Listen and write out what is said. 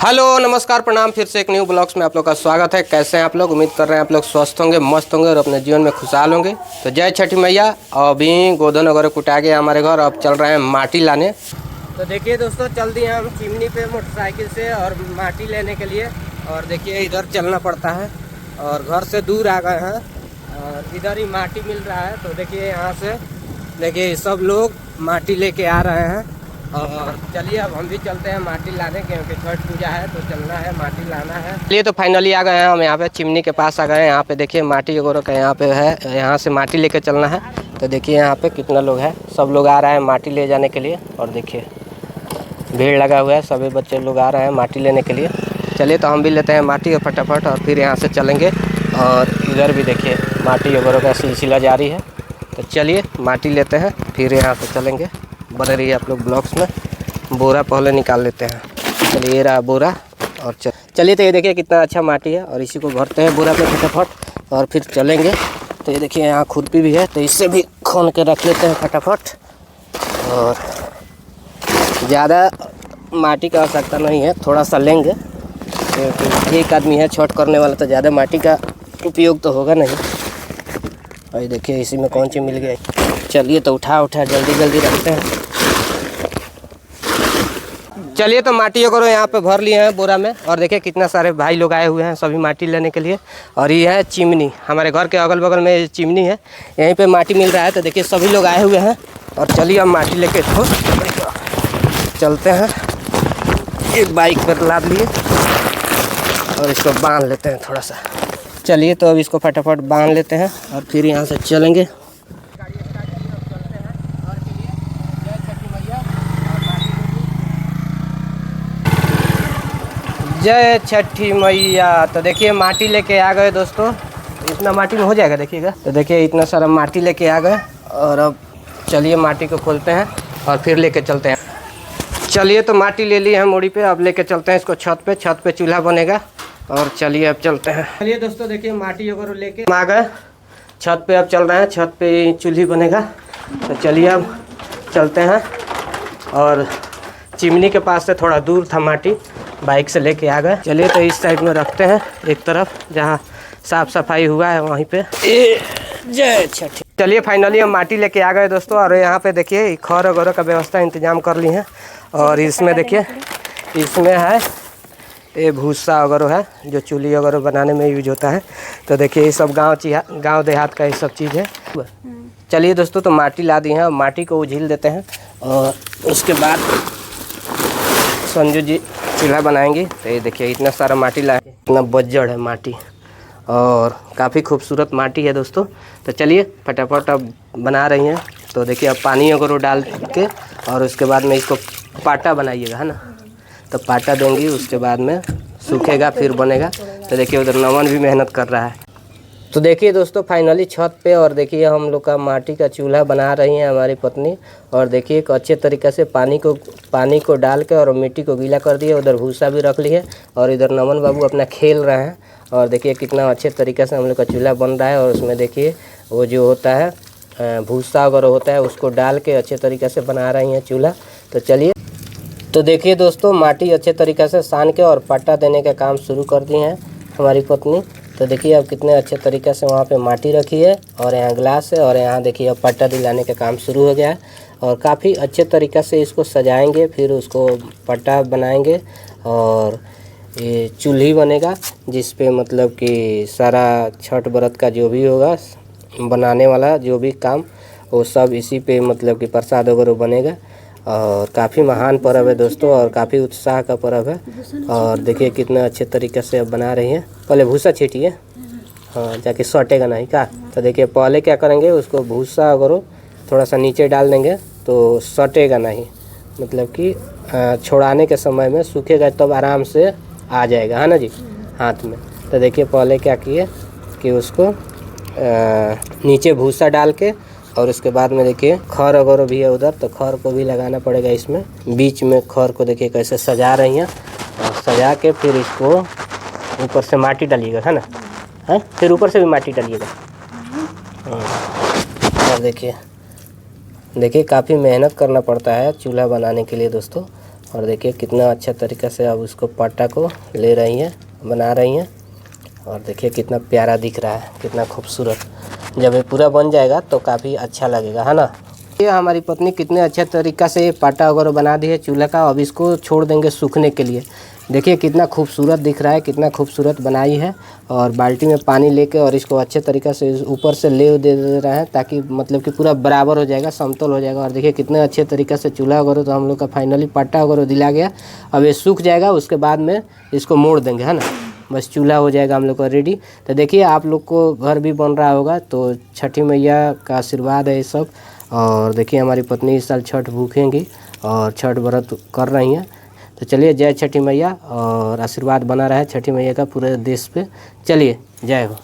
Hello नमस्कार प्रणाम। फिर से एक न्यू ब्लॉग्स में आप लोग का स्वागत है। कैसे हैं आप लोग? उम्मीद कर रहे हैं आप लोग स्वस्थ होंगे, मस्त होंगे और अपने जीवन में खुशहाल होंगे। तो जय छठी मैया। और अभी गोधन वगैरह कुटा गया हमारे घर, अब चल रहे हैं माटी लाने। तो देखिए दोस्तों, चल दिए हम चिमनी पे मोटरसाइकिल से और माटी लेने के लिए। और देखिए इधर चलना पड़ता है और घर से दूर आ गए हैं और इधर ही माटी मिल रहा है। तो देखिए यहाँ से देखिए सब लोग माटी लेके आ रहे हैं। और चलिए अब हम भी चलते हैं माटी लाने, क्योंकि छठ पूजा है तो चलना है, माटी लाना है। चलिए तो फाइनली आ गए हैं हम यहाँ पे चिमनी के पास आ गए हैं। यहाँ पे देखिए माटी वगैरह का यहाँ पे है, यहाँ से माटी लेके चलना है। तो देखिए यहाँ पे कितना लोग है, सब लोग आ रहे हैं माटी ले जाने के लिए। और देखिए भीड़ लगा हुआ है, सभी बच्चे लोग आ रहे हैं माटी लेने के लिए। चलिए तो हम भी लेते हैं माटी और फटाफट और फिर यहाँ से चलेंगे। और इधर भी देखिए माटी वगैरह का सिलसिला जारी है। तो चलिए माटी लेते हैं, फिर यहाँ से चलेंगे। बने रहिए आप लोग ब्लॉग्स में। बोरा पहले निकाल लेते हैं। चलिए ये रहा बोरा। और चलिए तो ये देखिए कितना अच्छा माटी है और इसी को भरते हैं बोरा पे फटाफट और फिर चलेंगे। तो ये देखिए यहाँ खुरपी भी है, तो इससे भी खोन के रख लेते हैं फटाफट। और ज़्यादा माटी का आवश्यकता नहीं है, थोड़ा सा लेंगे क्योंकि एक आदमी है छठ करने वाला, तो ज़्यादा माटी का उपयोग तो होगा नहीं। और ये देखिए इसी में कौन सी मिल गई। चलिए तो उठा जल्दी जल्दी रखते हैं। चलिए तो माटी वगैरह यहाँ पे भर लिए हैं बोरा में। और देखिए कितना सारे भाई लोग आए हुए हैं सभी माटी लेने के लिए। और ये है चिमनी, हमारे घर के अगल बगल में चिमनी है, यहीं पे माटी मिल रहा है। तो देखिए सभी लोग आए हुए हैं और चलिए हम माटी लेके तो चलते हैं। एक बाइक पर लाद लिए और इसको बांध लेते हैं थोड़ा सा। चलिए तो अब इसको फटाफट बांध लेते हैं और फिर यहाँ से चलेंगे। जय छठी मैया। तो देखिए माटी लेके आ गए दोस्तों, इतना माटी में हो जाएगा देखिएगा। तो देखिए इतना सारा माटी लेके आ गए और अब चलिए माटी को खोलते हैं और फिर लेके चलते हैं। चलिए तो माटी ले ली है मोड़ी पे, अब लेके चलते हैं इसको छत पे चूल्हा बनेगा। और चलिए अब चलते हैं। चलिए दोस्तों देखिए माटी वगैरह लेके आ गए छत पे, अब चल रहे हैं छत पे चूल्ही बनेगा। तो चलिए अब चलते हैं। और चिमनी के पास से थोड़ा दूर था माटी, बाइक से लेके आ गए। चलिए तो इस साइड में रखते हैं एक तरफ, जहाँ साफ सफाई हुआ है वहीं पे। जय छठी। चलिए फाइनली हम माटी लेके आ गए दोस्तों। और यहाँ पे देखिए खर वगैरह का व्यवस्था इंतजाम कर ली है। और इसमें देखिए इसमें है ये भूसा वगैरह है जो चूल्ही वगैरह बनाने में यूज होता है। तो देखिए ये सब गांव देहात का ये सब चीज़ है। चलिए दोस्तों तो माटी ला दी है, माटी को उझील देते हैं और उसके बाद संजू जी चूल्हा बनाएंगे। तो ये देखिए इतना सारा माटी लाए, इतना बज्जड़ है माटी और काफ़ी खूबसूरत माटी है दोस्तों। तो चलिए फटाफट अब बना रही हैं। तो देखिए अब पानी वगैरह डाल के और उसके बाद में इसको पाटा बनाइएगा, है ना। तो पाटा देंगी, उसके बाद में सूखेगा फिर बनेगा। तो देखिए उधर नमन भी मेहनत कर रहा है। तो देखिए दोस्तों फाइनली छत पे, और देखिए हम लोग का माटी का चूल्हा बना रही हैं हमारी पत्नी। और देखिए एक अच्छे तरीके से पानी को डाल के और मिट्टी को गीला कर दिए। उधर भूसा भी रख ली है और इधर नमन बाबू अपना खेल रहे हैं। और देखिए कितना अच्छे तरीके से हम लोग का चूल्हा बन रहा है। और उसमें देखिए वो जो होता है भूसा वगैरह होता है उसको डाल के अच्छे तरीके से बना रही हैं चूल्हा। तो चलिए तो देखिए दोस्तों माटी अच्छे तरीके से सान के और पट्टा देने का काम शुरू कर दिए हैं हमारी पत्नी। तो देखिए अब कितने अच्छे तरीके से वहाँ पे माटी रखी है और यहाँ ग्लास है। और यहाँ देखिए अब पट्टा दिलाने का काम शुरू हो गया है। और काफ़ी अच्छे तरीके से इसको सजाएंगे, फिर उसको पट्टा बनाएंगे और ये चूल्ही बनेगा जिस पे मतलब कि सारा छठ व्रत का जो भी होगा बनाने वाला जो भी काम वो सब इसी पे मतलब कि प्रसाद वगैरह बनेगा। और काफ़ी महान पर्व है दोस्तों और काफ़ी उत्साह का पर्व है। और देखिए कितना अच्छे तरीके से अब बना रही हैं। पहले भूसा छीटिए, हाँ, जाके सटेगा नहीं का। तो देखिए पहले क्या करेंगे, उसको भूसा वगैरह थोड़ा सा नीचे डाल देंगे तो सटेगा नहीं, मतलब कि छोड़ाने के समय में सूखेगा तब आराम से आ जाएगा, है ना जी, हाथ में। तो देखिए पहले क्या किए कि उसको नीचे भूसा डाल के और उसके बाद में देखिए खर वगैरह भी है उधर, तो खर को भी लगाना पड़ेगा इसमें। बीच में खर को देखिए कैसे सजा रही हैं और सजा के फिर इसको ऊपर से माटी डालिएगा, है ना, है, फिर ऊपर से भी माटी डालिएगा। और देखिए काफ़ी मेहनत करना पड़ता है चूल्हा बनाने के लिए दोस्तों। और देखिए कितना अच्छा तरीक़ा से अब उसको पाटा को ले रही हैं, बना रही हैं। और देखिए कितना प्यारा दिख रहा है, कितना खूबसूरत। जब ये पूरा बन जाएगा तो काफ़ी अच्छा लगेगा, है ना। ये हमारी पत्नी कितने अच्छे तरीक़ा से पाटा वगैरह बना दी है चूल्हा का। अब इसको छोड़ देंगे सूखने के लिए। देखिए कितना खूबसूरत दिख रहा है, कितना खूबसूरत बनाई है। और बाल्टी में पानी लेके और इसको अच्छे तरीक़े से ऊपर से ले दे रहे हैं, ताकि मतलब कि पूरा बराबर हो जाएगा, समतल हो जाएगा। और देखिए कितने अच्छे तरीक़े से चूल्हा वगैरह तो हम लोग का फाइनली पाटा वगैरह दिला गया। अब ये सूख जाएगा, उसके बाद में इसको मोड़ देंगे, है ना। बस चूल्हा हो जाएगा हम लोग का रेडी। तो देखिए आप लोग को घर भी बन रहा होगा, तो छठी मैया का आशीर्वाद है ये सब। और देखिए हमारी पत्नी इस साल छठ भूखेंगी और छठ व्रत कर रही हैं। तो चलिए, जय छठी मैया, और आशीर्वाद बना रहा है छठी मैया का पूरे देश पे। चलिए, जय हो।